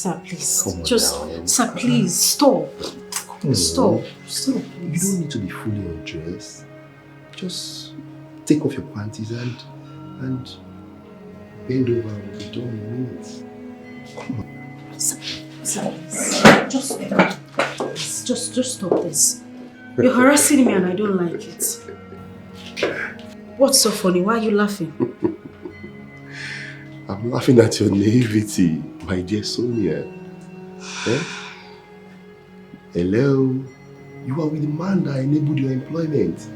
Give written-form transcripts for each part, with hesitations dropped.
Sir, please. Come on just, now. sir, please, stop. Stop, You please. don't need to be fully undressed. Just take off your panties and bend over and we'll be done in minutes. Come on. Sir, please. Just stop this. You're harassing me and I don't like it. What's so funny? Why are you laughing? I'm laughing at your naivety, my dear Sonia. Eh? Hello? You are with the man that enabled your employment.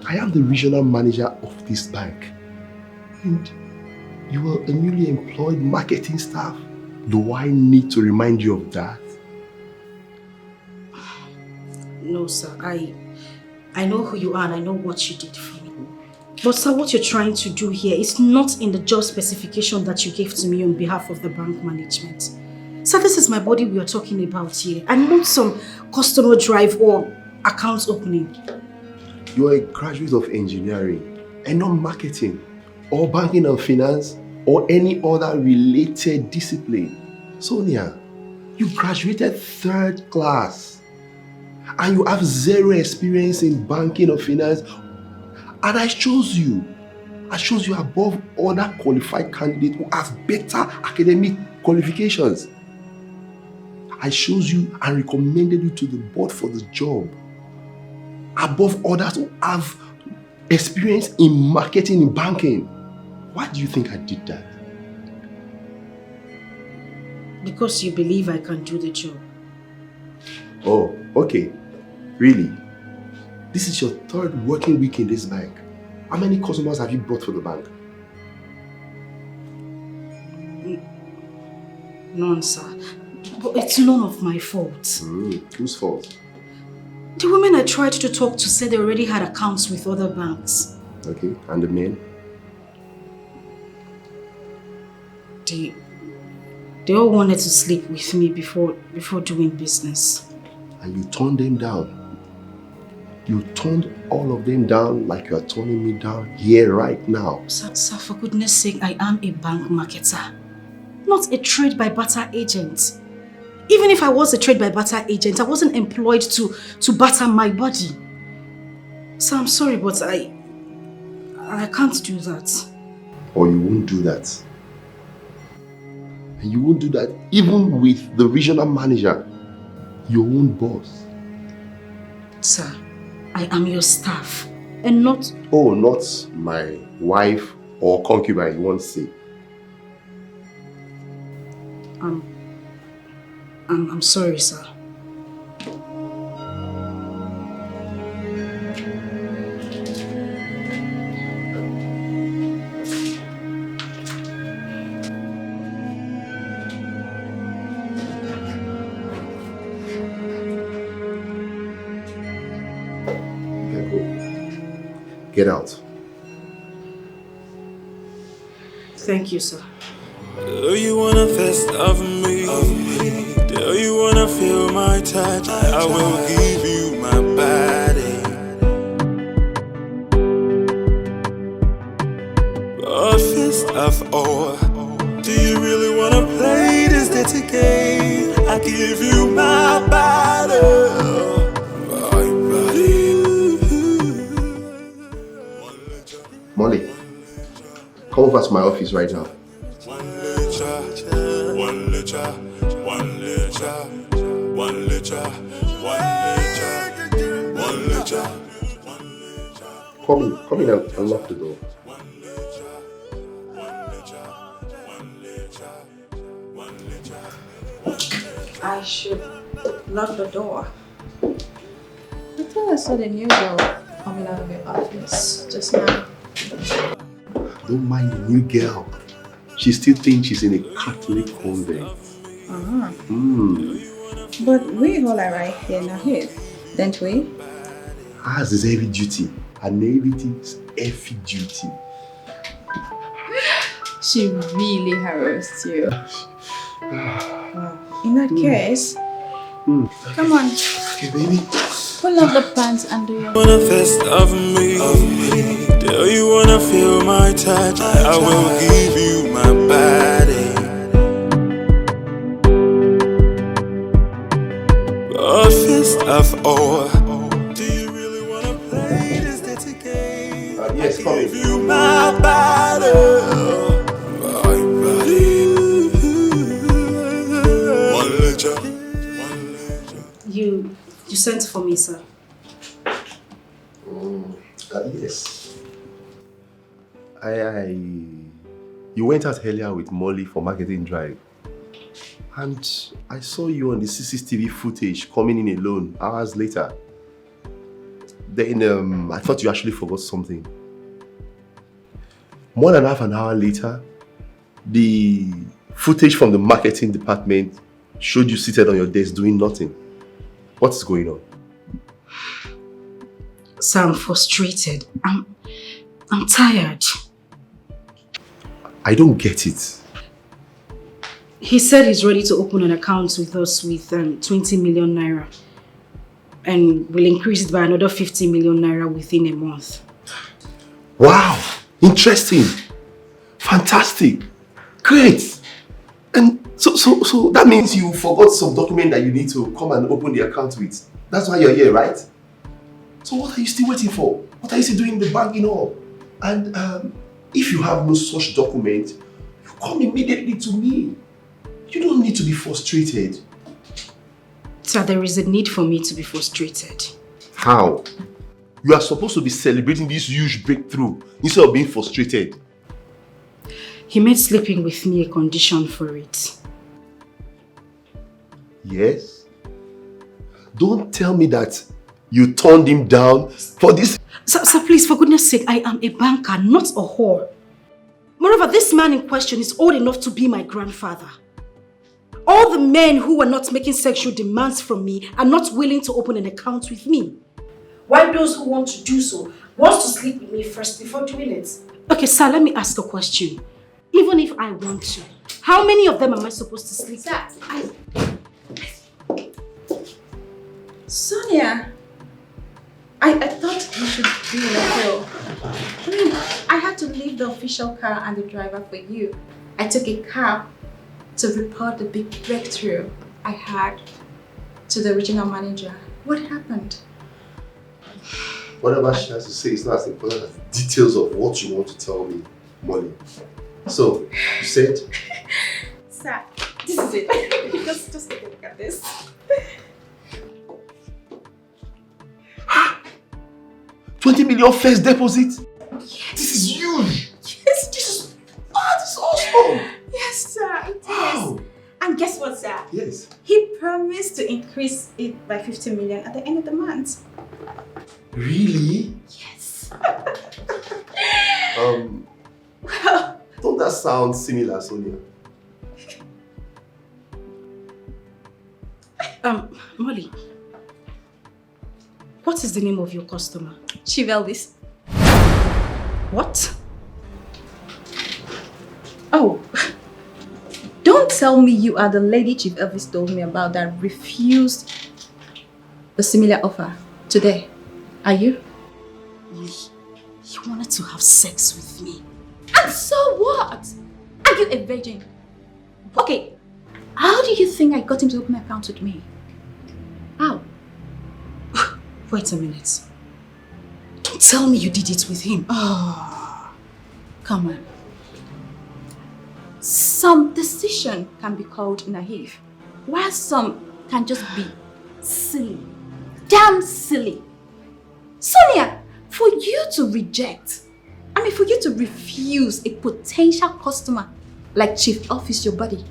I am the regional manager of this bank. And you are a newly employed marketing staff. Do I need to remind you of that? No, sir. I know who you are and I know what you did for me. But sir, what you're trying to do here is not in the job specification that you gave to me on behalf of the bank management. Sir, this is my body we are talking about here. And not some customer drive or account opening. You are a graduate of engineering and not marketing or banking and finance or any other related discipline. Sonia, you graduated 3rd class and you have 0 experience in banking or finance, and I chose you. I chose you above other qualified candidates who have better academic qualifications. I chose you and recommended you to the board for the job above others who have experience in marketing and banking. Why do you think I did that? Because you believe I can do the job. Oh, okay. Really? This is your 3rd working week in this bank. How many customers have you brought for the bank? None, sir. But it's none of my fault. Whose fault? The women I tried to talk to said they already had accounts with other banks. Okay, and the men? They all wanted to sleep with me before doing business. And you turned them down? You turned all of them down like you are turning me down here right now. Sir, for goodness sake, I am a bank marketer, not a trade by barter agent. Even if I was a trade by barter agent, I wasn't employed to barter my body. So I'm sorry, but I can't do that. Or you won't do that. And you won't do that even with the regional manager, your own boss. Sir, I am your staff and not... Oh, not my wife or concubine, you won't say. I'm sorry, sir. Get out. Thank you, sir. Do you wanna fist of me? Do you wanna feel my touch? I will give you my body. A fist of ore. Do you really wanna play this dirty game? I give you my body. Molly, come over to my office right now. Come in and lock the door. I should lock the door. I thought I saw the new girl coming out of your office just now. Don't mind the new girl. She still thinks she's in a Catholic convent. But we all are right here now, don't we? Ours is heavy duty. Her naivety is heavy duty. She really harassed you. Wow. In that case, come on. Okay, baby. Pull up the pants under your... Wanna fist of me? Do you wanna feel my touch? I will give you my body. sent for me, sir. Yes. You went out earlier with Molly for marketing drive. And I saw you on the CCTV footage coming in alone hours later. Then I thought you actually forgot something. More than half an hour later, the footage from the marketing department showed you seated on your desk doing nothing. What is going on? Sir, I'm frustrated. I'm tired. I don't get it. He said he's ready to open an account with us with 20 million naira. And will increase it by another 50 million naira within a month. Wow! Interesting! Fantastic! Great! And so that means you forgot some document that you need to come and open the account with. That's why you're here, right? So what are you still waiting for? What are you still doing in the bank, And if you have no such document, you come immediately to me. You don't need to be frustrated. Sir, there is a need for me to be frustrated. How? You are supposed to be celebrating this huge breakthrough instead of being frustrated. He made sleeping with me a condition for it. Yes? Don't tell me that you turned him down for this. Sir, please, for goodness sake, I am a banker, not a whore. Moreover, this man in question is old enough to be my grandfather. All the men who are not making sexual demands from me are not willing to open an account with me. While those who want to do so want to sleep with me first before doing it. Okay, sir, let me ask a question. Even if I want to, how many of them am I supposed to sleep with? Sonia, I thought you should be in a hill. I had to leave the official car and the driver for you. I took a cab to report the big breakthrough I had to the regional manager. What happened? Whatever she has to say is not as important as the details of what you want to tell me, Molly. So, you said? Sir, this is it. just take a look at this. 20 million first deposit? Yes. This is huge! Yes. This is awesome! Yes, sir, it is. Wow. And guess what, sir? Yes. He promised to increase it by 50 million at the end of the month. Really? Yes. Well, don't that sound similar, Sonia? Molly, what is the name of your customer? Chief Elvis. What? Oh, don't tell me you are the lady Chief Elvis told me about that refused a similar offer today. Are you? You wanted to have sex with me. And so what? Are you a virgin? Okay, how do you think I got him to open an account with me? How? Wait a minute. Don't tell me you did it with him. Oh, come on. Some decision can be called naive, while some can just be silly. Damn silly. Sonia, for you to reject, for you to refuse a potential customer like Chief Elvis, your buddy,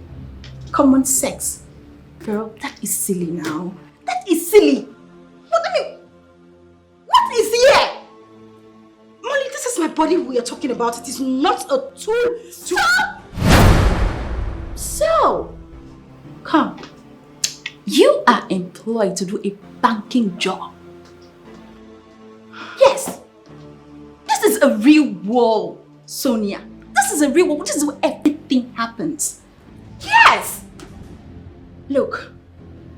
common sex, girl, that is silly now. That is silly. What is here? Molly, this is my body we are talking about. It is not a tool to... Stop! So, come. You are employed to do a banking job. Yes. This is a real world, Sonia. This is a real world. This is where everything happens. Yes. Look,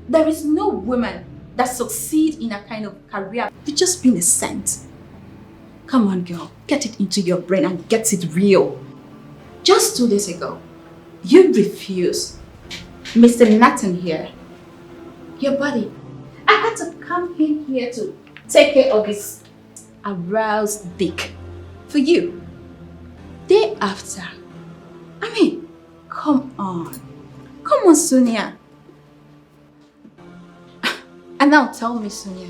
there is no woman that succeeds in a kind of career with just being a saint. Come on, girl. Get it into your brain and get it real. Just 2 days ago, you refused Mr. Nathan here, your buddy. I had to come in here to take care of his aroused dick for you. Day after. Come on. Come on, Sonia. And now tell me, Sonia,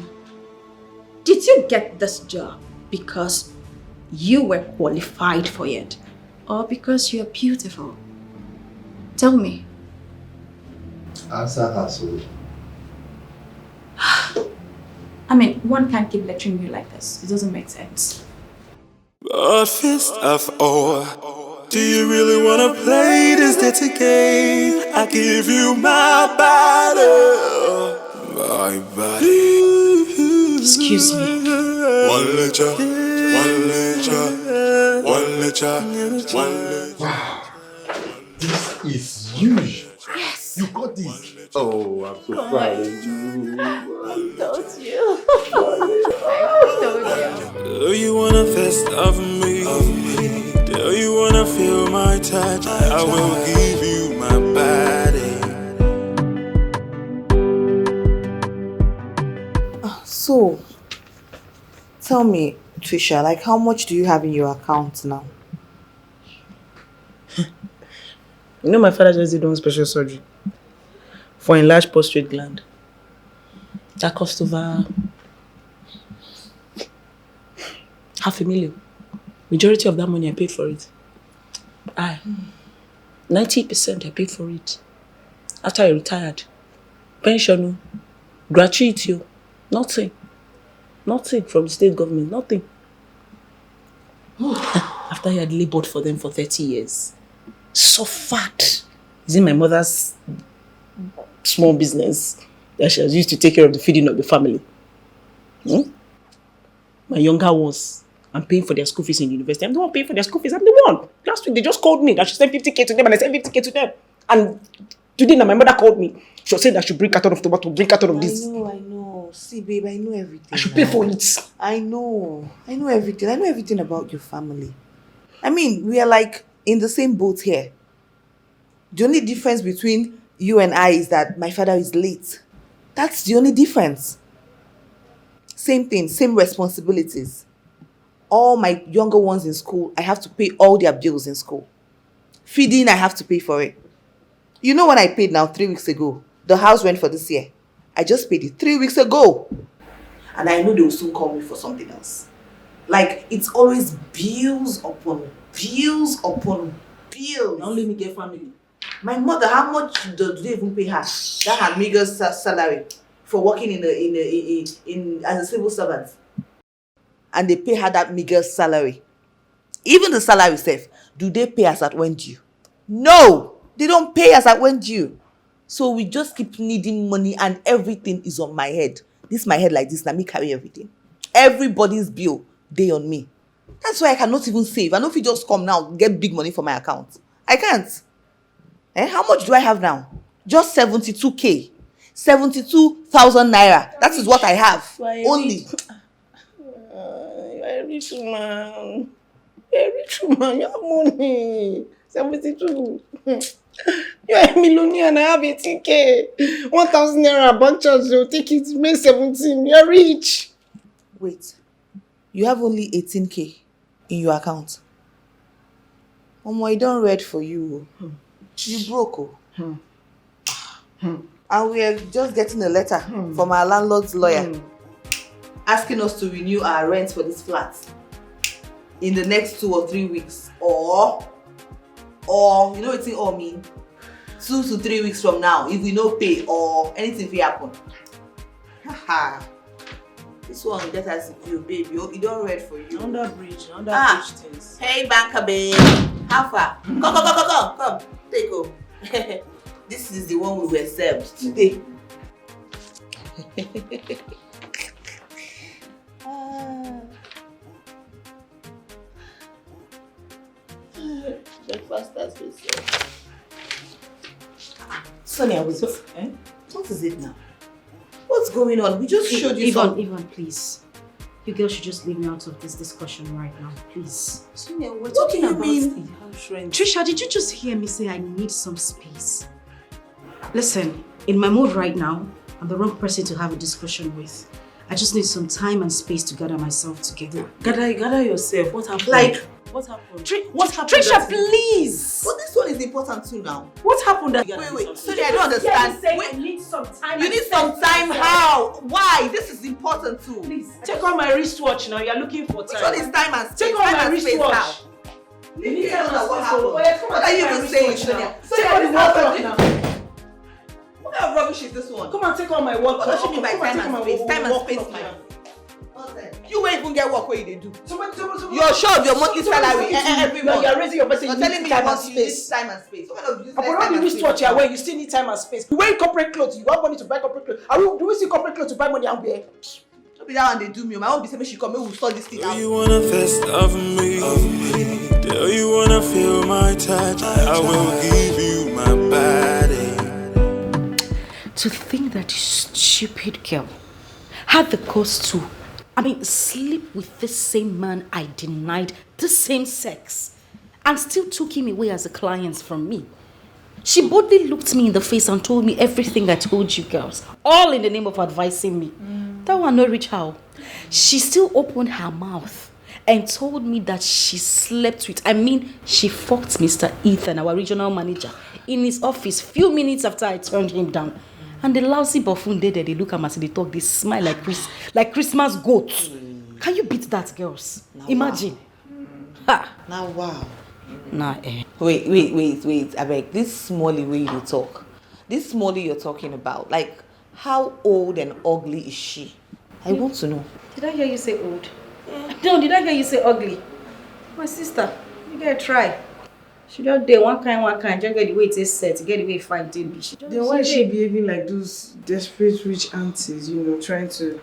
did you get this job because you were qualified for it or because you're beautiful? Tell me. Answer her, so. I mean, one can't keep lecturing you like this. It doesn't make sense. But fist of ore, do you really wanna play this dirty game? I give you my body, my body. Excuse me. One lecture, one lecture, one lecture, one lecture. This is huge. Yes. You got this. Oh, I'm so proud of you. I told you. Do you wanna fist of me? Do you wanna feel my touch? I will give you my body. So, tell me, Trisha, like how much do you have in your account now? You know my father just did one special surgery for enlarged prostate gland. That cost over $500,000. Majority of that money I paid for it. 90% I paid for it. After I retired. Pension, gratuity, nothing. Nothing from the state government, nothing. After I had labored for them for 30 years. Suffered. Is in my mother's small business that she has used to take care of the feeding of the family. My younger ones, I'm paying for their school fees in university. I'm the one paying for their school fees. I'm the one. Last week they just called me that she sent 50K to them and I sent 50K to them. And today now my mother called me. She was saying that I should bring carton of tomato, bring carton of this. I know. See, babe, I know everything. I should pay for it. I know everything. I know everything about your family. I mean, we are like in the same boat here. The only difference between you and I is that my father is late. That's the only difference. Same thing, same responsibilities. All my younger ones in school, I have to pay all their bills in school. Feeding, I have to pay for it. You know when I paid now 3 weeks ago, the house rent for this year. I just paid it 3 weeks ago. And I know they will soon call me for something else. Like, it's always bills upon bills upon bills. Now let me get family. My mother, how much do they even pay her? That her meager salary for working in as a civil servant. And they pay her that meager salary. Even the salary itself, do they pay us at when due? No! They don't pay us at when due. So we just keep needing money and everything is on my head. This my head like this, let me carry everything. Everybody's bill, they on me. That's why I cannot even save. I know if you just come now, get big money for my account. I can't. How much do I have now? Just 72K. 72,000 naira. That is what I have. Only. You're a rich man. You're a rich man. You have money. 72. You're a millionaire and I have 18K. 1,000 naira bank charge. They'll take it. May 17. You're rich. Wait. You have only 18K in your account. I don't read for you. You broke. And we are just getting a letter from our landlord's lawyer asking us to renew our rent for this flat in the next 2 or 3 weeks. Or you know what it all mean? 2 to 3 weeks from now, if we no pay or anything will happen. Haha. This one get us you, baby. You don't read for you. Under bridge things. Hey, banker babe. How far? Come. Take go. This is the one we were served today. Breakfast has been served. Sonia, wait. What is it now? What's going on? We just showed you something. Yvonne, please. You girls should just leave me out of this discussion right now, please. Sonia, we're talking about the house rent. Trisha, did you just hear me say I need some space? Listen, in my mood right now, I'm the wrong person to have a discussion with. I just need some time and space to gather myself together. Gather yourself. What happened? Like, what happened? what happened? Trisha, please! But this one is the important too now. What happened? Wait. Sorry, I don't understand. I need some time. You need some time. How? Why? This is important too. Please. Take on my wristwatch now. You're looking for time. Which one is time and space? Take on Time my and space wristwatch. how? You need time and What space. happened? Oh, yeah, come on, What are you take my even saying, wristwatch Sonia? now. Sonia, Take on this the is wristwatch not now. What kind of rubbish is this one? Come and take all my work. What does she mean by Come and time take and my space? Time and work space, clock man. now. You won't even get work where you do. Somebody- You're sure of your monthly salary every month. You're raising your person. You're You telling need me time you and want to use space. time and space. What kind of useless But all time the and wristwatch space? you're wearing, you still need time and space. You wear corporate clothes. You have money to buy corporate clothes. Do we see corporate clothes to buy money and wear? Don't be that one they do me. My own be saying she come, we'll sort this thing Do out. you wanna fist of me? Do you wanna feel my touch? I will give you my body. To think that this stupid girl had the courage to, sleep with this same man I denied the same sex and still took him away as a client from me. She boldly looked me in the face and told me everything I told you girls, all in the name of advising me. That one no reach how. She still opened her mouth and told me that she slept with, she fucked Mr. Ethan, our regional manager, in his office few minutes after I turned him down. And the lousy buffoon there, they look at me and they talk, they smile like Christmas goats. Can you beat that, girls? Now, imagine. Wow. Ha! Now, wow. Nah, eh. Wait. I beg, this Smalley way you talk. This Smalley you're talking about, like, how old and ugly is she? I want to know. Did I hear you say old? No, did I hear you say ugly? My sister, you gotta try. She just did one kind, just get the way it is set, get the way it fine to be. Then why is she behaving like those desperate rich aunties, trying to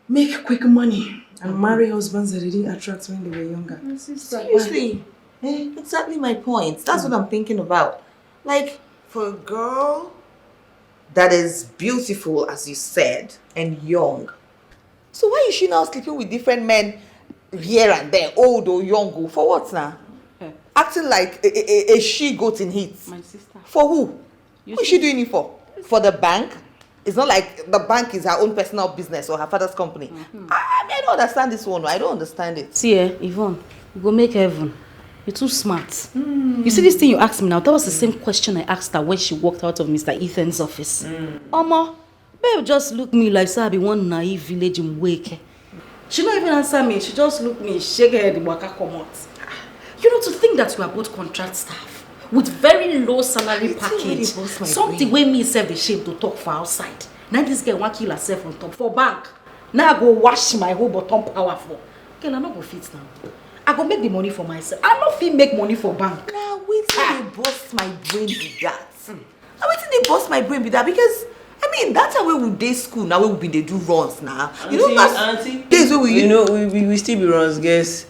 make quick money and marry husbands that they didn't attract when they were younger? My sister. Seriously? Exactly my point. That's what I'm thinking about. Like, for a girl that is beautiful, as you said, and young. So why is she now sleeping with different men here and there, old or young? For what now? Acting like a she-goat in heat. My sister. For who? Who is she doing it for? For the bank? It's not like the bank is her own personal business or her father's company. I don't understand this one. I don't understand it. See, Yvonne, you go make heaven. You're too smart. You see this thing you asked me now? That was the same question I asked her when she walked out of Mr. Ethan's office. Omo, babe just look me like so I be one naive village in Wake. She not even answer me. She just look me, shake her head, waka come out. To think that we are both contract staff with very low salary package. Something where me self the shame to talk for outside. Now this girl want kill herself on top for bank. Now I go wash my whole bottom power for. Girl, I not go fit now. I go make the money for myself. I not fit make money for bank. Now wait till they bust my brain with that. Now wait till they bust my brain with that because that's how we day school now we they do runs now. Auntie, days where we still be runs, guess.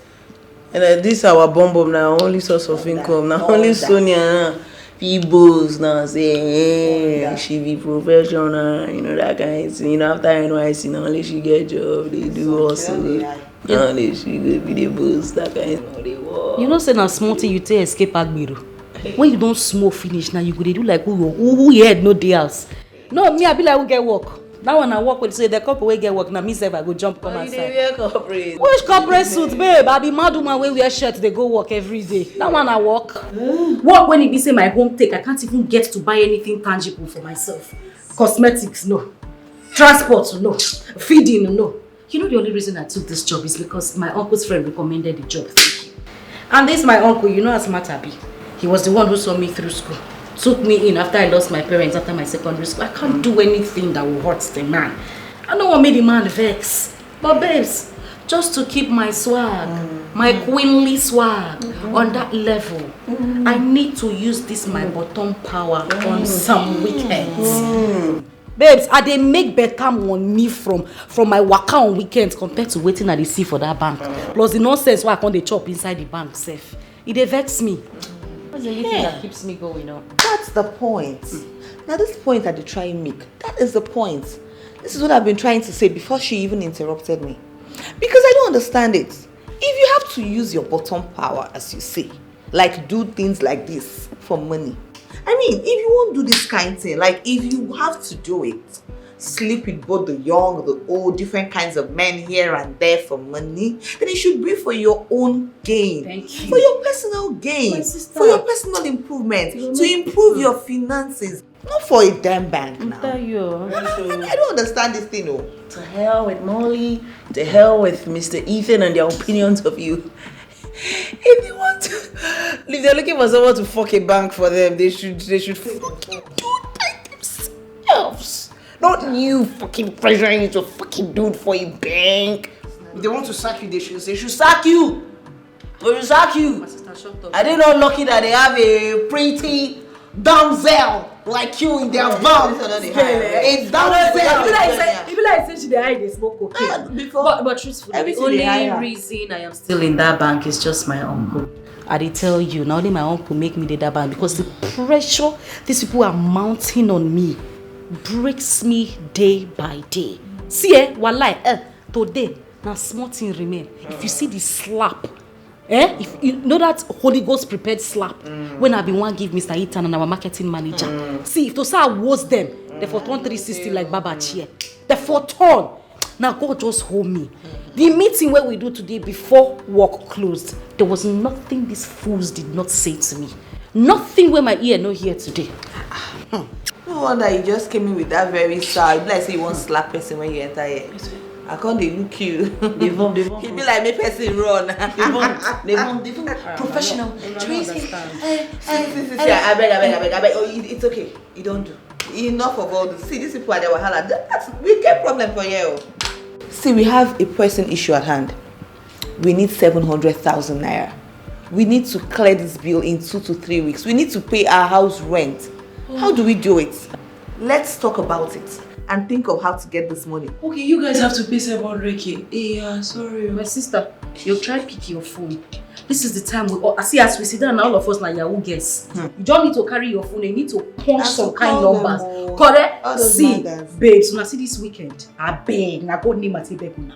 And this our bomb now, only source of income. Now only Sonia people's now say she be professional, that kind of thing. After NYC, now only she get job, they do also. Now only she go be the boss, that kind of thing. Say now small thing you take escape Agbero. When you don't smoke finish now, you go they do like who head no day else. No, me I be like who get work. That one I work with, say the couple will get work. Now me say I go jump come outside. Corporate. Which corporate suit, babe? I be mad woman wey wear shirt they go work every day. That one I work. Work when it be say my home take, I can't even get to buy anything tangible for myself. Cosmetics, no. Transport, no. Feeding, no. The only reason I took this job is because my uncle's friend recommended the job. Thank you. And this my uncle, how smart I be. He was the one who saw me through school. Took me in after I lost my parents after my secondary school. I can't do anything that will hurt the man. I don't want me the man vex. But babes, just to keep my swag, my queenly swag on that level, I need to use this my bottom power on some weekends. Babes, I dey make better money from my waka on weekends compared to waiting at the sea for that bank. Plus the nonsense why I can't dey chop inside the bank safe. It dey vex me. That's the only thing that keeps me going on. That's the point. Now this point that they try and make, that is the point. This is what I've been trying to say before she even interrupted me. Because I don't understand it. If you have to use your bottom power, as you say, like do things like this for money. If you won't do this kind of thing, like if you have to do it, sleep with both the young, the old, different kinds of men here and there for money, then it should be for your own gain. Thank you. For your personal gain. My sister. For your personal improvement. To improve your finances. Not for a damn bank now. Tell you. I don't understand this thing, oh. To hell with Molly, to hell with Mr. Ethan and their opinions of you. If they want to, if they're looking for someone to fuck a bank for them, they should fucking do it by themselves. Not you fucking pressuring you to fucking do it for a bank. If they want to sack you, they should sack you. They should sack you. My sister, shut up. Are they not lucky that they have a pretty damsel like you in their bank? A damsel. Even like say she dey hide dey smoke cocaine. But truthfully, the only reason I am still in that bank is just my uncle. I dey tell you, not only my uncle make me dey that bank because the pressure these people are mounting on me breaks me day by day. See, walai, today na small thing remain. If you see the slap, if you know that Holy Ghost prepared slap when I been one give Mr. Ethan and our marketing manager. See, if to say I was them, they for turn 360 like Baba Chia. They for turn. Now God just hold me. The meeting where we do today before work closed, there was nothing these fools did not say to me. Nothing where my ear no hear today. No wonder you just came in with that very sound. Like say you want slap person when you enter here. I can't look you. They won't. He'd be like, make person run. They won't. Professional. Tracy. I beg. Oh, it's okay. You don't do. Enough of all this. See, these people are the wahala. We get problem for you. See, we have a pressing issue at hand. We need 700,000 naira. We need to clear this bill in 2 to 3 weeks. We need to pay our house rent. How do we do it? Let's talk about it and think of how to get this money. Okay, you guys have to pay 700k. Yeah, sorry. My sister, you try pick your phone. This is the time as we sit down, all of us like Yahoo guess. You don't need to carry your phone, you need to punch some kind numbers. Correct? See, babes, when I see this weekend, I beg, na go name at Ibekuna.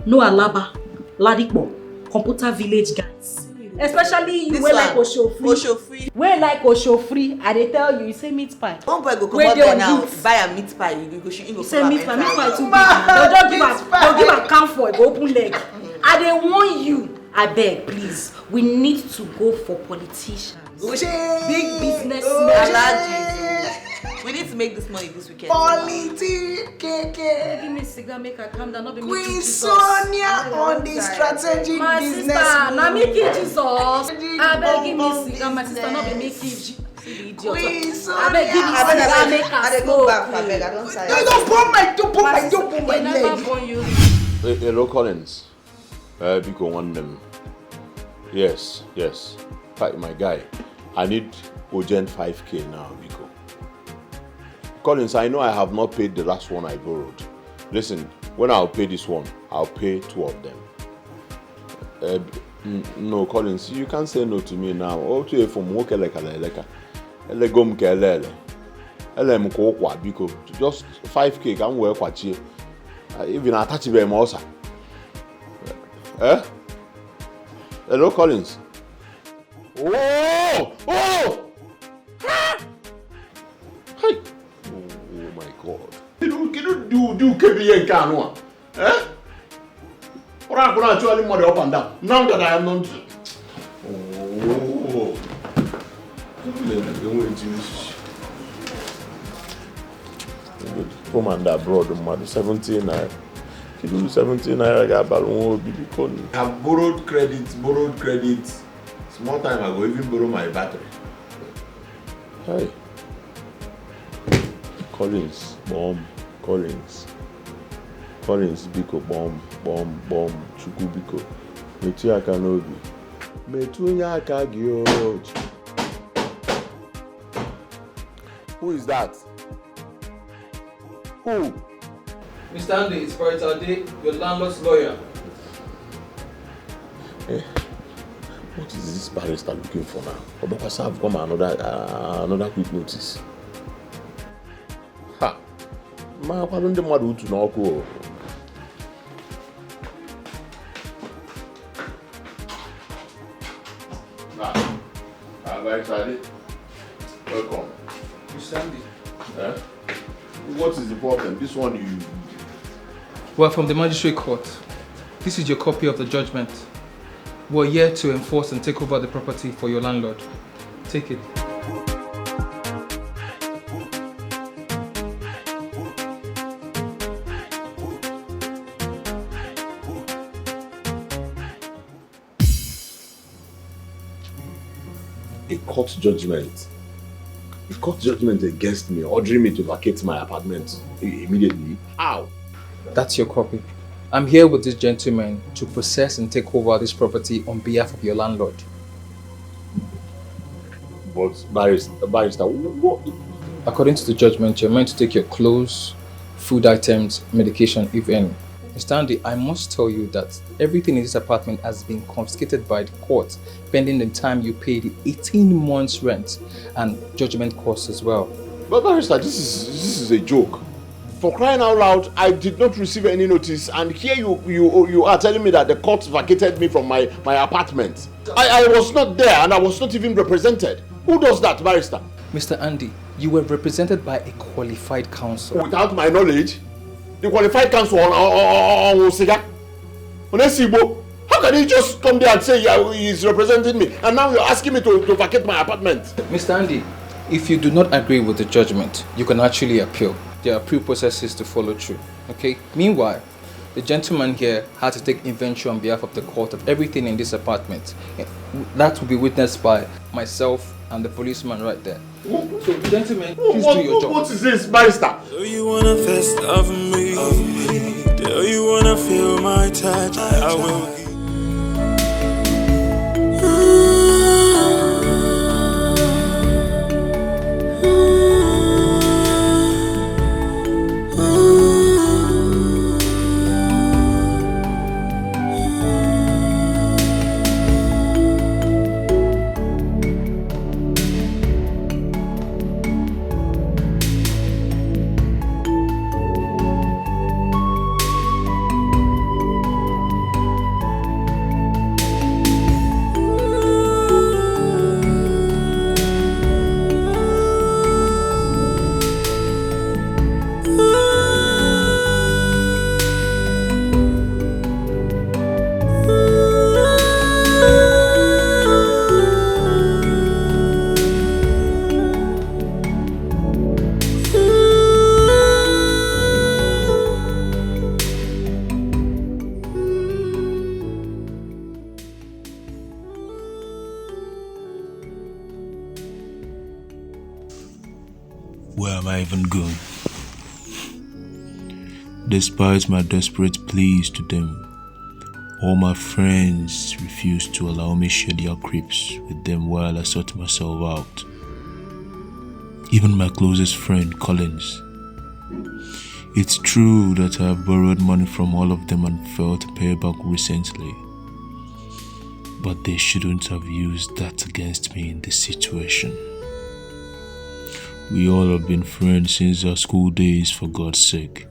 No Alaba, Ladikbo, Computer Village guys. Especially you wear like Oshofri. Wear like Oshofri, and they tell you say meat pie. One boy go come out there now, buy a meat pie. You go say meat pie too big. They'll give a can for it, go open leg. And they want you. I beg, please. We need to go for politicians. Big businessmen. We need to make this money this weekend. Give me a cigar, make her calm down. Not be Queen Sonia on the strategic my business. Sister, now make it Jesus. I beg, give me a cigar. My sister, not be making Queen Sonia. I beg, give me a cigar, make her go back. I beg, I don't say. Don't put my leg. Hello, Collins. Because one them. Yes. My guy. I need urgent 5k now, Biko. Collins, I know I have not paid the last one I borrowed. Listen, when I'll pay this one, I'll pay 2 of them. No, Collins, you can't say no to me now. Okay, from Wokeleka. Elegom Kelele. Elem Kokwa, Biko. Just 5k can work what you. Even attach them also. Hello, Collins. Oh! Hi! Oh my God. Can you do KBN Kanwa? Or I'm going to actually mother up and down. Now that I am not. Oh. Woman that brought the mother 17 naira. You do 17 naira got balloon will be. I've borrowed credit. Small time ago, even borrow my battery. Hey. Collins, bomb. Collins, Biko, bomb. Chuku Biko. Metu aka n'obi. Metu aka gị. Who is that? Who? Mr. Andy, it's Barita Day, your landlord's lawyer. What is this barrister looking for now? Obakasa have come another quick notice. Ha! Ma, why don't the mother to know? Barrister, welcome. Mr. Andy. What is the problem? This one you... Well, from the magistrate court, this is your copy of the judgment. We're here to enforce and take over the property for your landlord. Take it. A court judgment. A court judgment against me, ordering me to vacate my apartment immediately. How? That's your copy. I'm here with this gentleman to process and take over this property on behalf of your landlord. But barrister, what? According to the judgment, you're meant to take your clothes, food items, medication, if any. Mr. Andy, I must tell you that everything in this apartment has been confiscated by the court pending the time you pay the 18 months rent and judgment costs as well. But barrister, this is a joke. For crying out loud, I did not receive any notice, and here you are telling me that the court vacated me from my apartment. I was not there, and I was not even represented. Who does that, barrister? Mr. Andy, you were represented by a qualified counsel. Without my knowledge? The qualified counsel on Osiga? On Esibo? How can he just come there and say he's representing me, and now you're asking me to vacate my apartment? Mr. Andy, if you do not agree with the judgment, you can actually appeal. There are appeal processes to follow through, okay? Meanwhile, the gentleman here had to take inventory on behalf of the court of everything in this apartment. That will be witnessed by myself and the policeman right there. So, gentlemen, please do your job. What is this, barrister? Do you wanna fist of me? Do you wanna feel my touch? I will. Where am I even going? Despite my desperate pleas to them, all my friends refused to allow me share their cribs with them while I sort myself out. Even my closest friend, Collins. It's true that I have borrowed money from all of them and failed to pay back recently. But they shouldn't have used that against me in this situation. We all have been friends since our school days, for God's sake.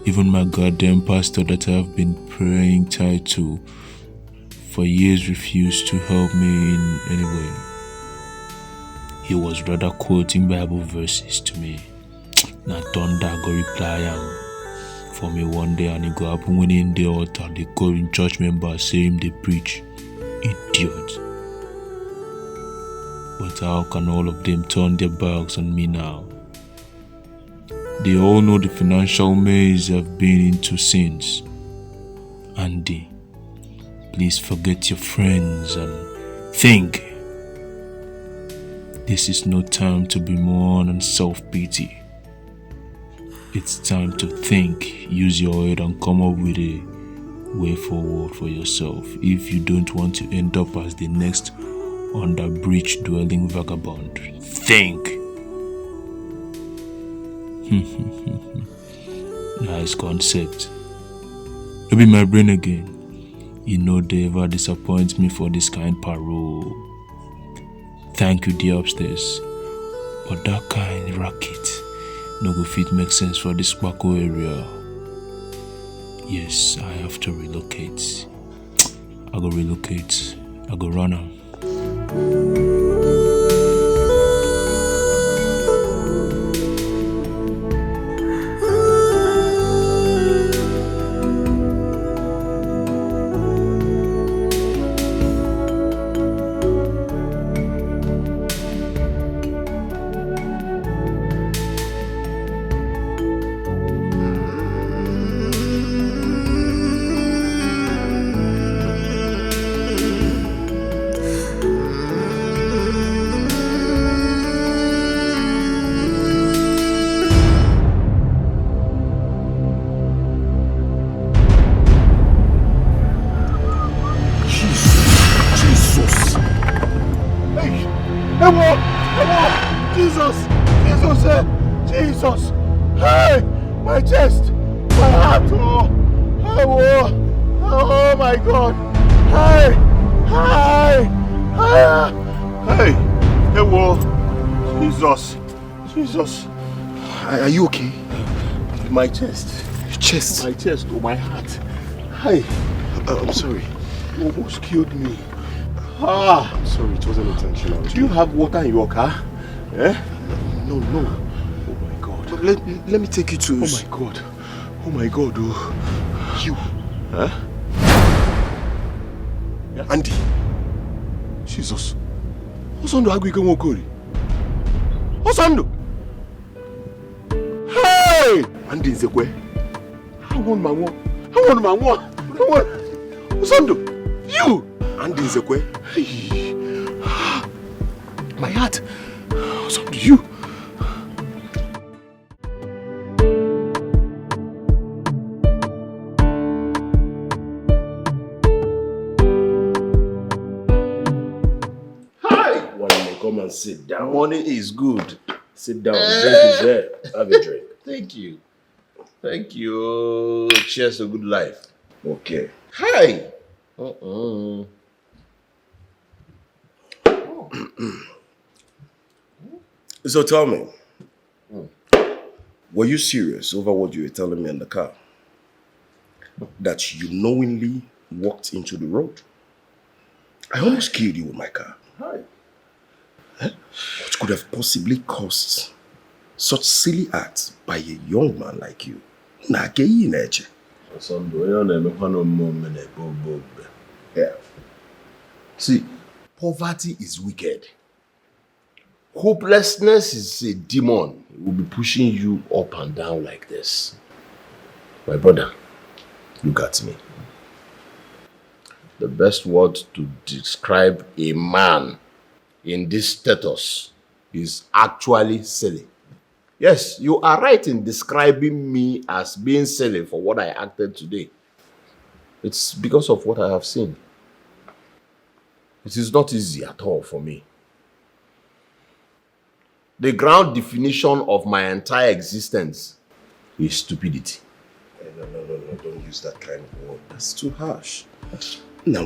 Even my goddamn pastor that I have been praying tied to for years refused to help me in any way. He was rather quoting Bible verses to me. Na thunder go reply am for me one day, and it go happen when in the altar they call in church members saying they preach. Idiot. But how can all of them turn their backs on me now? They all know the financial maze I've been into since. Andy, please forget your friends and think. This is no time to bemoan and self-pity. It's time to think, use your head and come up with a way forward for yourself if you don't want to end up as the next under bridge dwelling vagabond. Think. Nice concept. Maybe my brain again. You know they ever disappoint me for this kind parole. Thank you, dear upstairs. But that kind racket no go fit make sense for this Kwako area. Yes, I have to relocate. I go relocate. I go run out. Jesus! Jesus! Jesus! Hey! My chest! My heart! Oh my God! Hey! Hey! Hey! Whoa! Jesus! Jesus! Are you okay? My chest. Your chest? My chest, my heart. Hi. I'm sorry. You almost killed me. I'm sorry, it wasn't intentional. Do you have water in your car? Eh? No. Oh my God. Let me take you to... Oh my God. Oh my God. Oh. You. Huh? Yeah. Andy. Jesus. What's on the Agrican Wokori? What's on the... Hey! Andy Nzekwe. I want my one. What's on the... You! Andy Nzekwe. Hey. My heart. What's on to you? Come and sit down. Money is good. Sit down. Drink is there. Have a drink. Thank you. Thank you. Cheers to good life. Okay. Hi. So tell me, were you serious over what you were telling me in the car? That you knowingly walked into the road? I almost killed you with my car. Hi. What could have possibly caused such silly acts by a young man like you? Yeah. See, poverty is wicked. Hopelessness is a demon. It will be pushing you up and down like this. My brother, look at me. The best word to describe a man in this status is actually silly. Yes, you are right in describing me as being silly for what I acted today. It's because of what I have seen. It is not easy at all for me. The ground definition of my entire existence is stupidity. No, don't use that kind of word. That's too harsh. Now,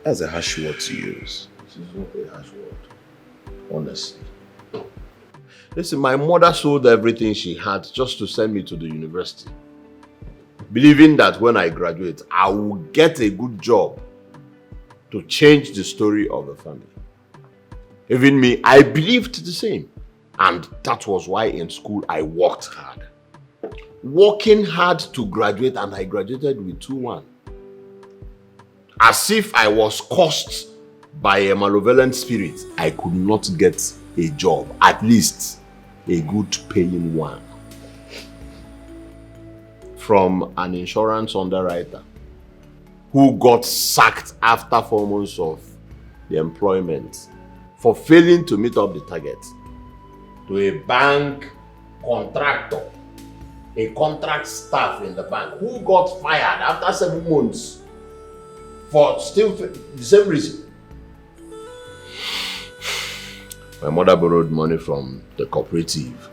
that's a harsh word to use. This is not a harsh word, honestly. Listen, my mother sold everything she had just to send me to the university, believing that when I graduate, I will get a good job to change the story of the family. Even me, I believed the same. And that was why in school I worked hard. Working hard to graduate, and I graduated with 2-1. As if I was cursed by a malevolent spirit, I could not get a job, at least a good paying one. From an insurance underwriter who got sacked after 4 months of the employment for failing to meet up the target, to a bank contractor, a contract staff in the bank who got fired after 7 months for still the same reason. My mother borrowed money from the cooperative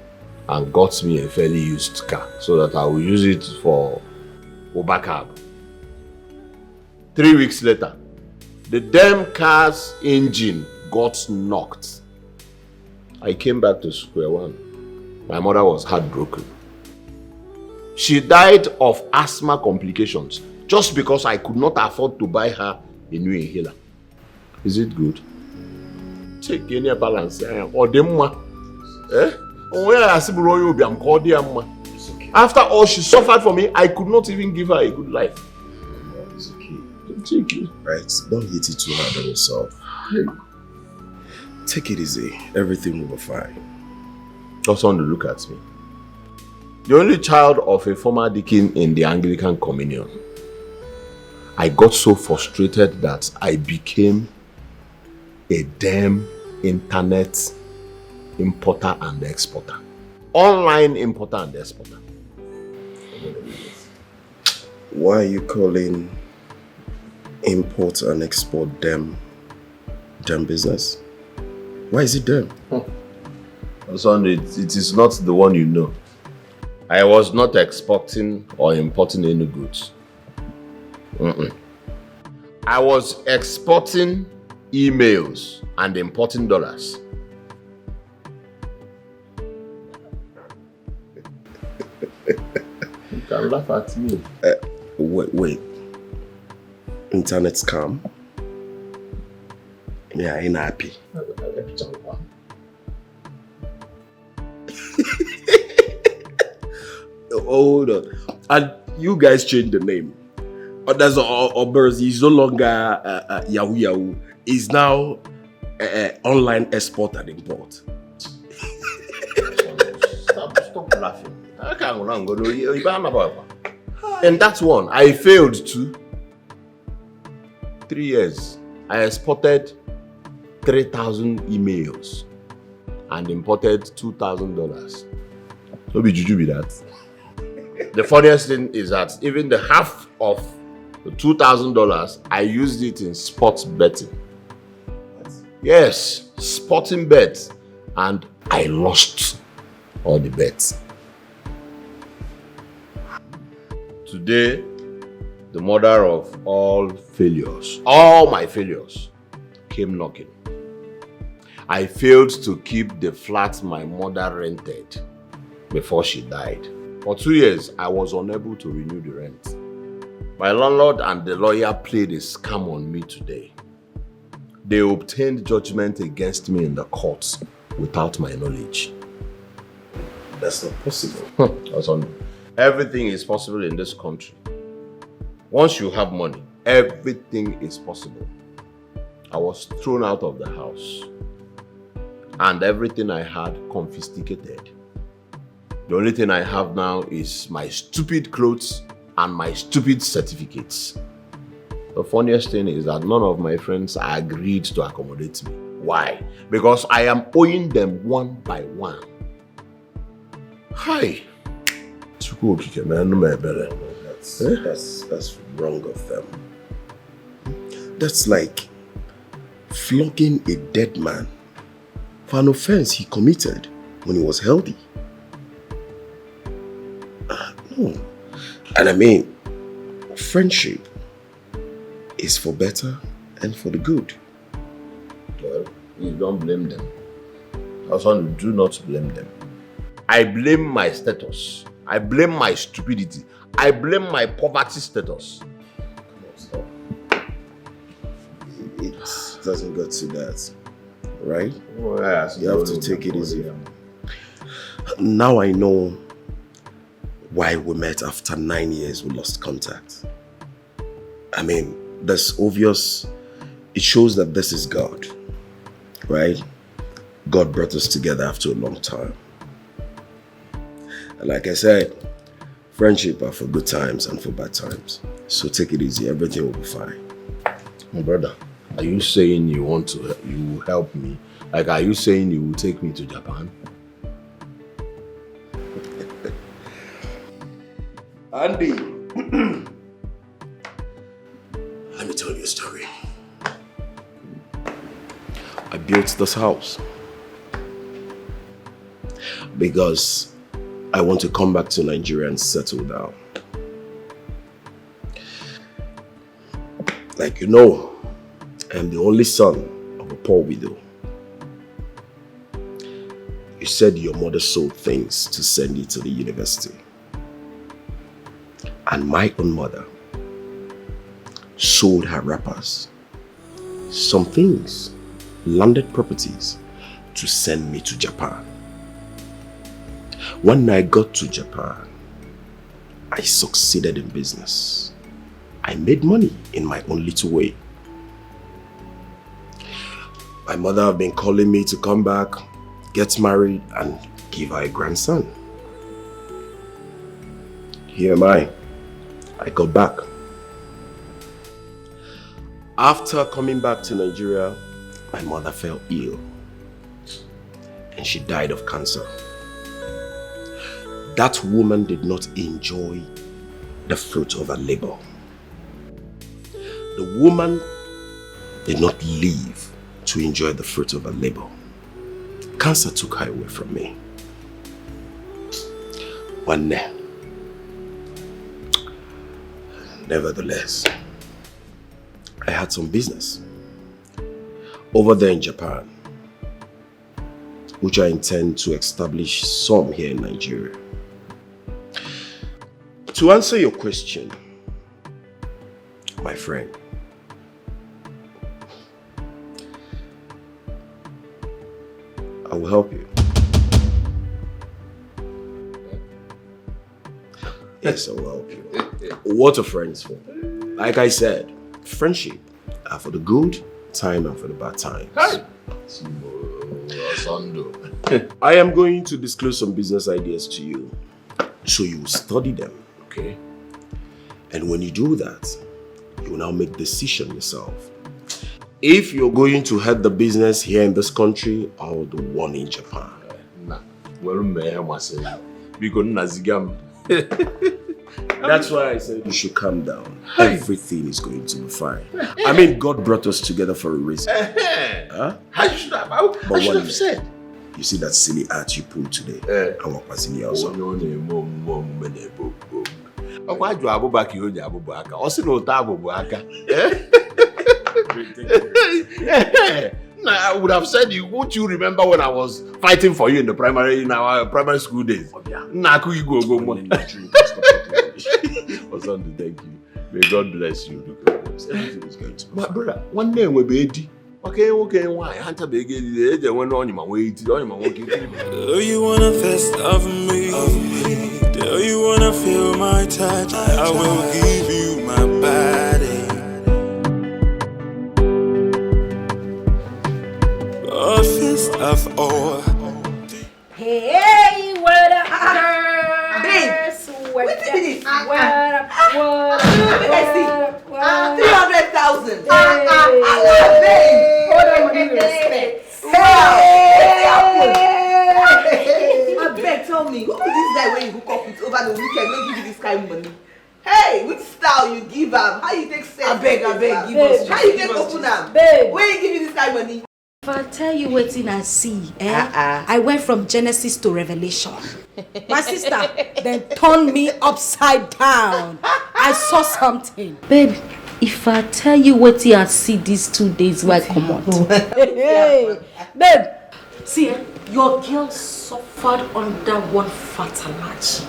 and got me a fairly used car so that I will use it for Uber cab. 3 weeks later, the damn car's engine got knocked. I came back to square one. My mother was heartbroken. She died of asthma complications just because I could not afford to buy her a new inhaler. Is it good? Take any balance. Or demma. After all she suffered for me, I could not even give her a good life. It's okay. Take it. Right, don't hit it too hard on yourself. Take it easy. Everything will be fine. Just want to look at me. The only child of a former deacon in the Anglican Communion. I got so frustrated that I became a damn internet importer and exporter. Online importer and exporter. Why are you calling import and export them business? Why is it them? Son, it is not the one you know. I was not exporting or importing any goods. I was exporting emails and importing dollars. You can laugh at me. Wait. Internet scam? Yeah, I ain't happy. Hold on. And you guys changed the name. That's Obers. He's no longer Yahoo Yahoo. He's now online export and import. Stop laughing. And that's one. I failed too. 3 years. I exported 3,000 emails and imported $2,000. So be juju be that. The funniest thing is that even the half of the $2,000, I used it in sports betting. Yes, sporting bets, and I lost all the bets. Today, the mother of all failures, all my failures, came knocking. I failed to keep the flat my mother rented before she died. For 2 years, I was unable to renew the rent. My landlord and the lawyer played a scam on me today. They obtained judgment against me in the courts without my knowledge. That's not possible. Everything is possible in this country. Once you have money, everything is possible. I was thrown out of the house and everything I had confiscated. The only thing I have now is my stupid clothes and my stupid certificates. The funniest thing is that none of my friends agreed to accommodate me. Why? Because I am owing them one by one. Hi. That's wrong of them. That's like flogging a dead man for an offense he committed when he was healthy. No. And I mean, friendship is for better and for the good. Well, you don't blame them. Also, do not blame them. I blame my status. I blame my stupidity. I blame my poverty status. Come on, stop. It doesn't get to that, right? Oh, yes, you have to take it easy. Now I know why we met after 9 years we lost contact. I mean, that's obvious. It shows that this is God, right? God brought us together after a long time. And like I said, friendship are for good times and for bad times. So take it easy, everything will be fine. My brother, are you saying you want to you help me? Like, are you saying you will take me to Japan? Andy, let me tell you a story. I built this house because I want to come back to Nigeria and settle down. Like you know, I'm the only son of a poor widow. You said your mother sold things to send you to the university. And my own mother sold her wrappers, some things, landed properties, to send me to Japan. When I got to Japan, I succeeded in business. I made money in my own little way. My mother had been calling me to come back, get married, and give her a grandson. Here am I. I got back. After coming back to Nigeria, my mother fell ill and she died of cancer. That woman did not enjoy the fruit of her labor. The woman did not live to enjoy the fruit of her labor. Cancer took her away from me. One day. Nevertheless, I had some business over there in Japan, which I intend to establish some here in Nigeria. To answer your question, my friend, I will help you. Yes, I will help you. What are friends for? Like I said, friendship are for the good time and for the bad times. I am going to disclose some business ideas to you, so you will study them, okay? And when you do that, you will now make a decision yourself. If you're going to head the business here in this country or the one in Japan. That's why I said you should calm down. Everything is going to be fine. I mean, God brought us together for a reason. Huh? I should have said. You see that silly art you pulled today? I want Pasini also. I would have said you. Won't you remember when I was fighting for you in our primary school days? Naku, go. Thank you. May God bless you. Everything is going to be fine. Brother, one day we'll be 80. Okay, why? Hunter begin the one on my way to on my walking. Do you wanna fist of me? Do you wanna feel my touch? I will give you my body. A fist of all. Hey, what up, Babe, what up? 300,000. I beg, tell me, who is this guy when you hook up with over the weekend? Don't give you this kind of money. Hey, which style you give him? How you take sense? I beg, give us. How you take open him? When you give you this kind of money? If I tell you what I see, I went from Genesis to Revelation. My sister then turned me upside down. I saw something. Babe, if I tell you what I see these 2 days where I come out. Hey, babe, see, your girl suffered under one fertilizer.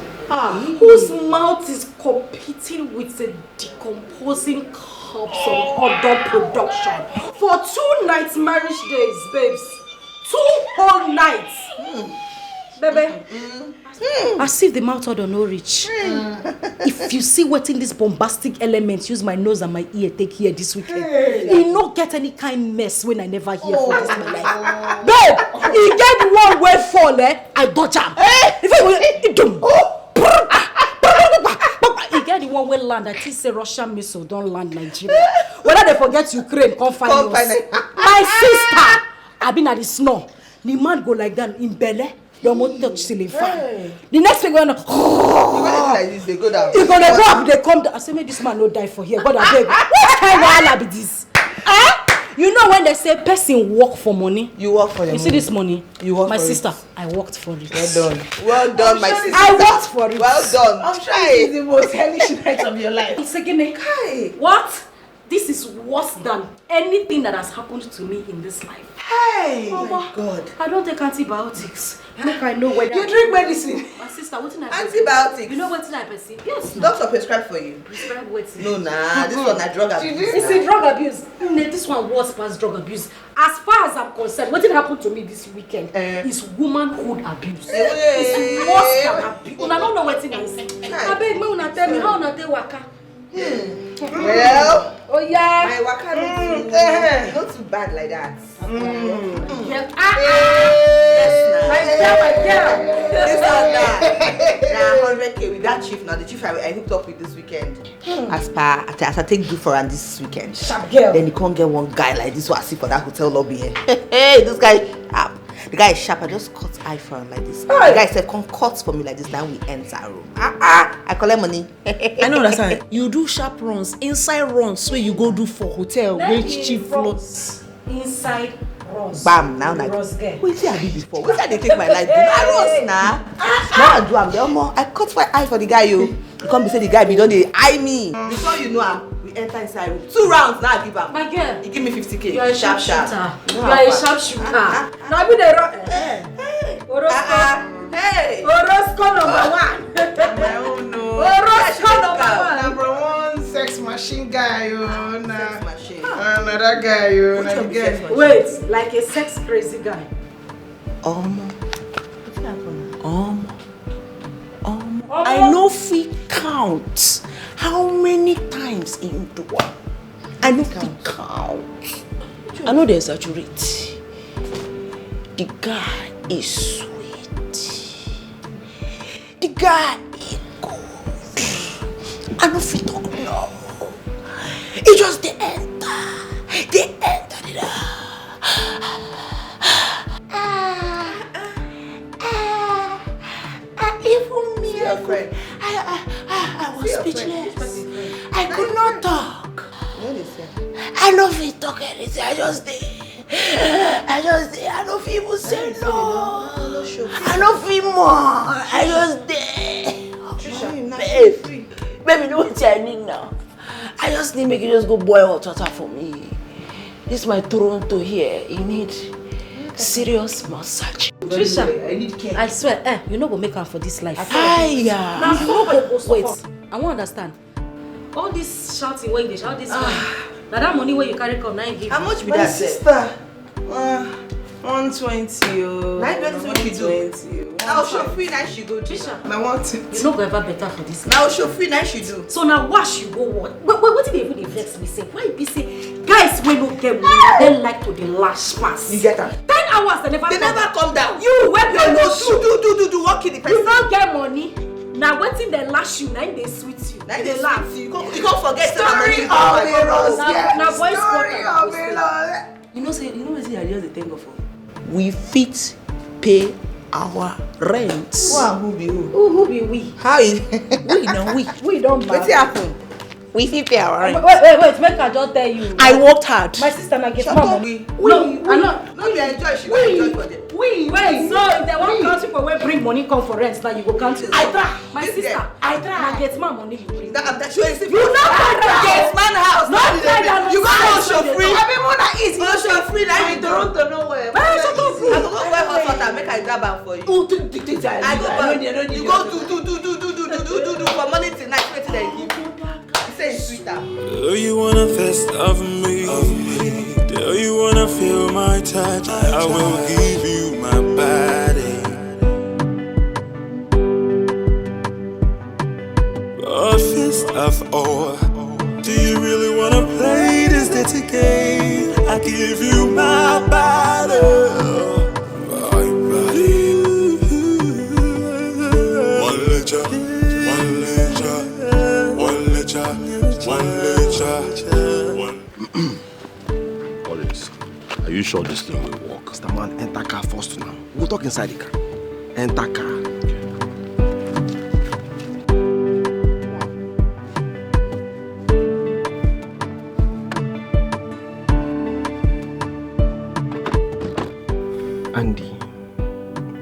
Whose mouth is competing with a decomposing corpse of other production for 2 nights marriage days, babes. 2 whole nights. Baby. As if the mouth order no reach. If you see what in this bombastic elements use my nose and my ear take here this weekend, he no get any kind mess when I never hear for this my life. Babe, he get one way fall, I dodge him. If he get the one way land, I think say Russian missile don't land Nigeria. Whether they forget Ukraine, come find us. My sister, I been at the snow. The man go like that in belly. Your mouth touch ceiling fan. The next thing gonna like this, they go down. He gonna go up, they come down. I say, make this man no die for here. God I beg. What kind of wahala be this? You know when they say person work for money? You work for the money. You see this money? You work my for sister, it. I worked for it. Well done. Well done, my sister. I worked for it. Well done. I'm sure it's the most hellish night of your life. It's again, what? This is worse than anything that has happened to me in this life. Hey! Oh my God. I don't take antibiotics. Make I know whether you drink medicine. My sister, what I antibiotics. You know what I perceive? Yes. Doctor prescribe for you. Prescribe what? No, nah. This one is drug abuse. It's a drug abuse. This one was past drug abuse. As far as I'm concerned, what happened to me this weekend is womanhood abuse. It's worse than abuse. I don't know what it is. I beg me, una tell me how una take waka. Well, oh yeah, my waka not too bad like that. Yes, my girl. This one now 100K with that chief. Now the chief I hooked up with this weekend. As I take good for and this weekend. Sharp girl. Then you can't get one guy like this. What I see for that hotel lobby here. Hey, this guy. The guy is sharp. I just cut eye for him like this. The guy said, "Come cut for me like this." Now we enter room. I collect money. I know that's right. You do sharp runs, inside runs, where you go do for hotel, which chief floors. Inside bam, now like, wait till I did before. Wait till they take my life. I Ross now. Now I do am. I cut my eye for the guy, you. You come be say the guy be don't dey eye me. Before you know am, we enter inside room. 2 rounds now I give am. My girl. He give me 50k. You are a sharp. sharpshooter. You are a sharpshooter. Now be the Hey. Orosco number 1. My own no. Orosco number 1. Number 1 sex machine guy, yo. Sex machine. Another guy, yo. Which one be sex machine? Wait, like a sex crazy guy. I know fit count how many times in do one. I know fit count. I know they exaggerate. The guy is sweet. The guy is good. I know fit talk no. It just they enter. They enter it. Even me, I was speechless. I could not talk. I don't feel talk anything. I just did. I don't feel even say no. I don't feel more. I just did. Baby, know what I need now. I just need make you just go boil hot water for me. This is my Toronto here. You need serious massage. Trisha, I need care. I swear, you know go make her for this life. Wait, I won't understand. All this shouting when they shout this money. Now that money where you carry come, now you give. How much be my that? sister. 120, yo. 120. Now Shofi, now she go. Trisha, Now 120. you know go ever better for this life. Now Shofi, now she do. So now wash you go what? What did they even vex me say? Why be say guys when no get money, they like to the lash pass. You get her? 10 hours they never. They never come down. You where they No, do walk in the person. You don't get money. Now waiting they lash you, now they sweet you. Now they laugh. You can't forget Story of a rose, Now boys Story of a rose. You know what I just the thing of we fit pay our rent. Who be who? Who be we? How is We know we. We don't what's buy. happen? We fit pay our rent. Wait, make I just tell you. I worked hard. My sister now get Shut more up. money. We No, you enjoy. She will enjoy for them. wait, so if they want count people wey bring money come for rent, now you go count it. I try. My This sister, girl. I try. Now get more money you bring. That show is You not try. Yes, man house. Not try that. You got no show free. I mean, more than easy. No show free. Like in Toronto, nowhere. Shut up. I go wear hot water. Make I grab am for you. Oh, I go back. You go do for morning till night. Wait till they give you. Say it's sweeter. Do you wanna fest of me? Do you wanna feel my touch? I will give you my body. A fist of all. Do you really wanna play this dirty game? I give you my body. My body. One letter, one letter, one letter, one letter, one. Collins, are you sure this thing will work? Mr. Man, enter car first now. We'll talk inside the car. Enter car. Andy,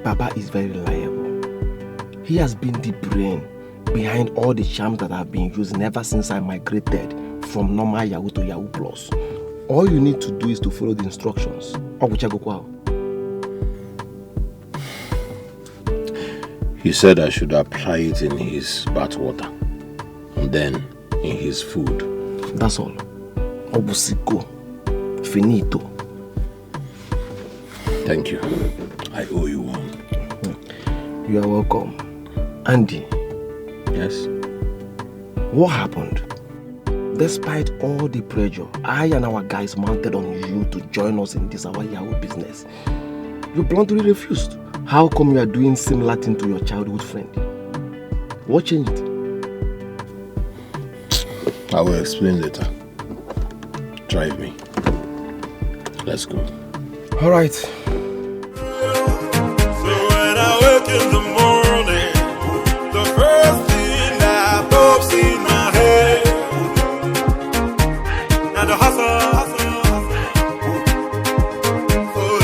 Baba is very reliable. He has been the brain behind all the charms that I've been using ever since I migrated from normal Yahoo to Yahoo Plus. All you need to do is to follow the instructions. He said I should apply it in his bath water and then in his food. That's all. Obusiko. Finito. Thank you. I owe you one. You are welcome. Andy. Yes? What happened? Despite all the pressure I and our guys mounted on you to join us in this our Yahoo business, you bluntly refused. How come you are doing similar thing to your childhood friend? What changed? I will explain later. Drive me. Let's go. All right. So when I wake in the morning, the first thing that pops in my head, now the hustle for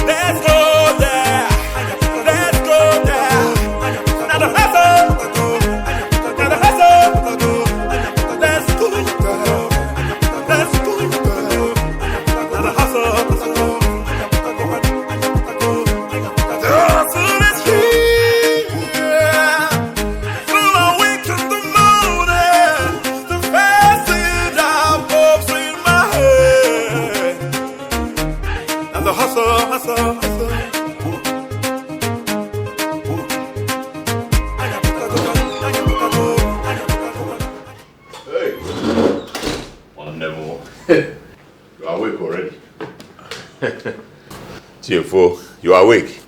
Chefo, you are awake?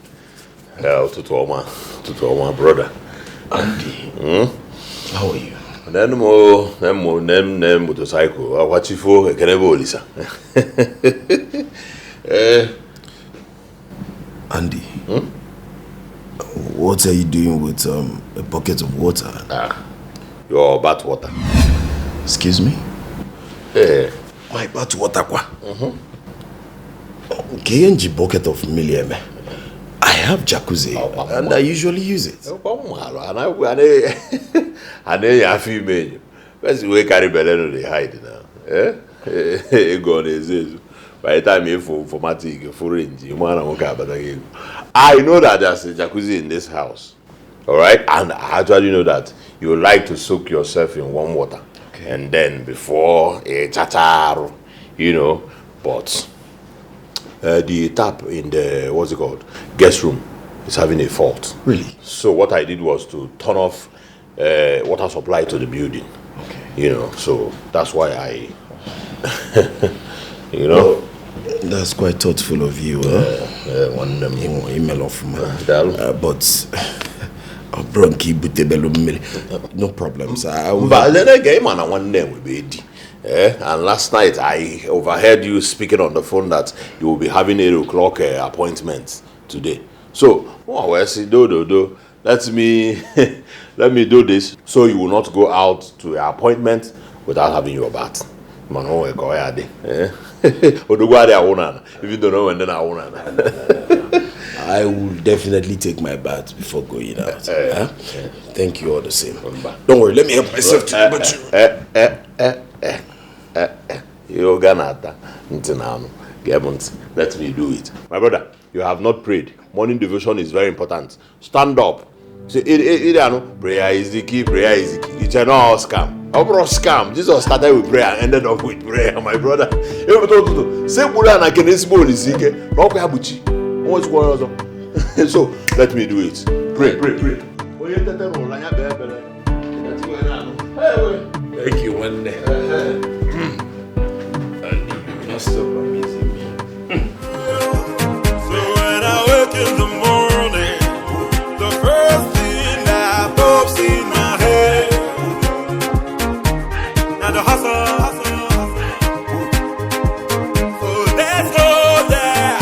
To my brother. Andy. How are you? Nem motorcycle. What you for? Can I go, Lisa? Andy. What are you doing with a bucket of water? Your bath water. Excuse me? My bath water, kwa? KNG bucket of million. I have jacuzzi and I usually use it. And then you have female. First we carry belly they hide now. Go on by the time you for matic for range, you want to I know that there's a jacuzzi in this house. Alright? And I actually know that you like to soak yourself in warm water. Okay. And then before a chatar, you know, but the tap in the what's it called? Guest room is having a fault. Really? So what I did was to turn off water supply to the building. Okay. You know, so that's why I you know. Well, that's quite thoughtful of you, one email of but no problems. But then again, man, one name will be and last night I overheard you speaking on the phone that you will be having 8 o'clock appointment today. So, let me do this so you will not go out to your appointment without having your bath. Man, if you don't know when then I won't. I will definitely take my bath before going out. Thank you all the same. Don't worry, let me help myself to you let me do it. My brother, you have not prayed. Morning devotion is very important. Stand up. Say, prayer is the key, prayer is the key. It's an all scam. Scam. Jesus started with prayer and ended up with prayer, my brother. So let me do it. Pray. Thank you, one day. Messed up amazing me. So when I wake in the morning, the first thing that pops in my head, now the hustle. So let's go there.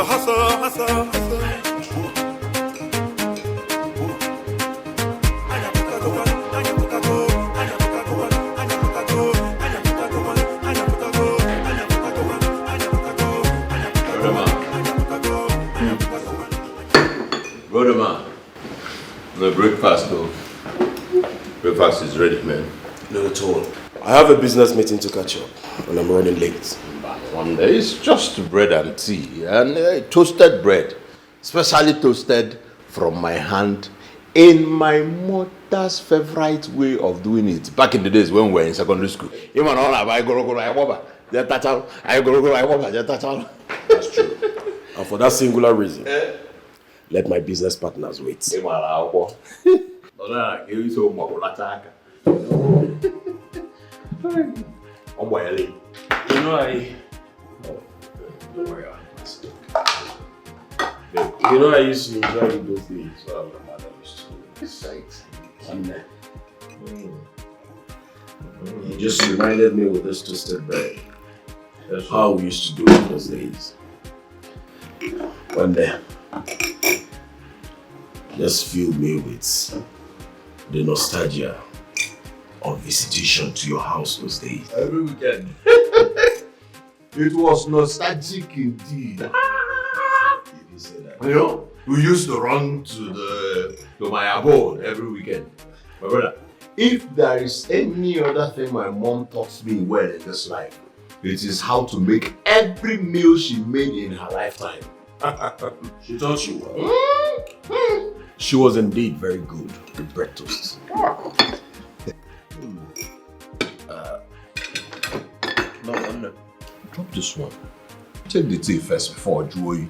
hustle, hustle, hustle, hustle. Brother man, no breakfast though. Breakfast is ready, man. No at all. I have a business meeting to catch up, and I'm running late. One day it's just bread and tea, and toasted bread, specially toasted from my hand in my mother's favorite way of doing it. Back in the days when we were in secondary school. That's true. And for that singular reason, let my business partners wait. You know, I used to enjoy those things. So my mother used to sight. You just reminded me with this twisted bread. That's how we used to do it those days. One day, just filled me with the nostalgia of visitation to your house those days. Every weekend. It was nostalgic indeed. You know, we used to run to my abode every weekend. My brother, if there is any other thing my mom taught me well in this life, it is how to make every meal she made in her lifetime. She taught you well. She was indeed very good with bread toast. No. Drop this one. Take the tea first before I draw you.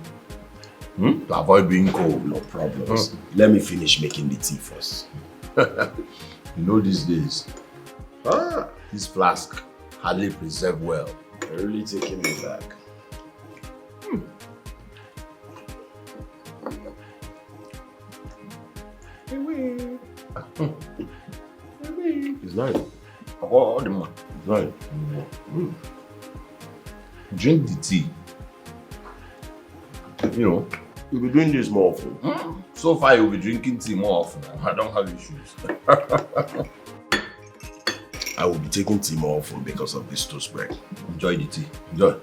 To avoid being cold. No problems. Let me finish making the tea first. You know these days, this flask hardly preserved well. You're really taking me back. It's nice. All the man. It's nice. Drink the tea. You know, you'll be doing this more often. So far, you'll be drinking tea more often. I don't have issues. I will be taking tea more often because of this toast bread. Enjoy the tea. Enjoy.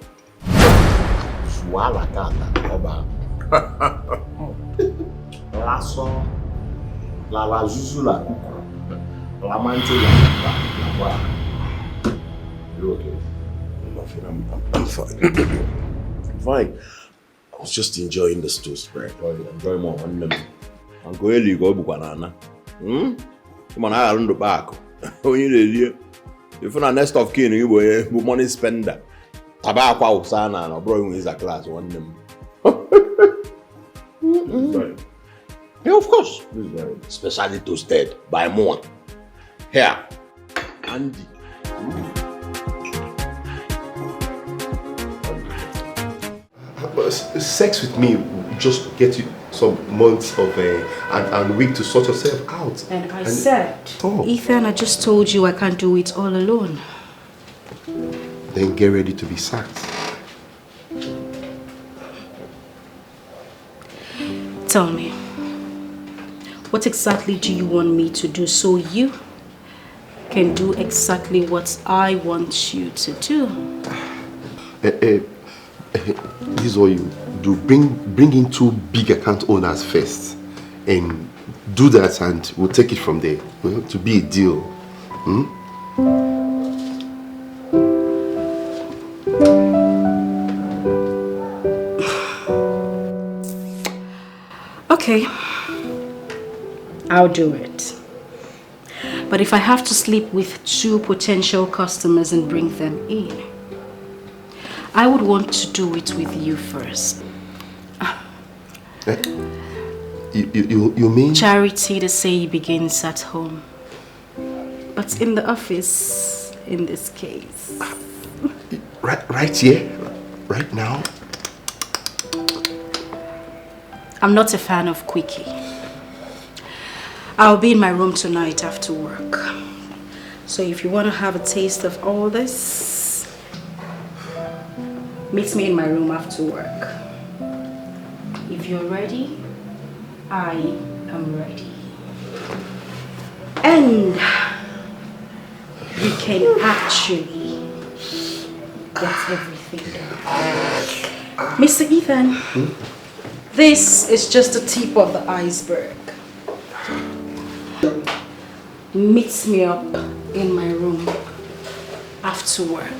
Swala kata, oba. Lasso, la zuzula, la mantilla, la. You okay? I'm fine. I'm fine. I was just enjoying the toast bread. Enjoy more. Uncle Eli go bukanana. Come on, I run the back. If you're next of kin, you be money spender. Tobacco Osana or bro is a class one them. Yeah, of course. Specially toasted by more. Here, Andy. Sex with me will just get you some months of and week to sort yourself out. And I said, Ethan, I just told you I can't do it all alone. Then get ready to be sacked. Tell me, what exactly do you want me to do so you can do exactly what I want you to do? This is what you do. Bring in 2 big account owners first and do that, and we'll take it from there. To be a deal. Okay, I'll do it. But if I have to sleep with 2 potential customers and bring them in, I would want to do it with you first. You mean? Charity, they say, begins at home. But in the office, in this case. Right here? Right now? I'm not a fan of quickie. I'll be in my room tonight after work. So if you want to have a taste of all this, meet me in my room after work. If you're ready, I am ready. And we can actually get everything done. Mr. Ethan, this is just the tip of the iceberg. Meet me up in my room after work.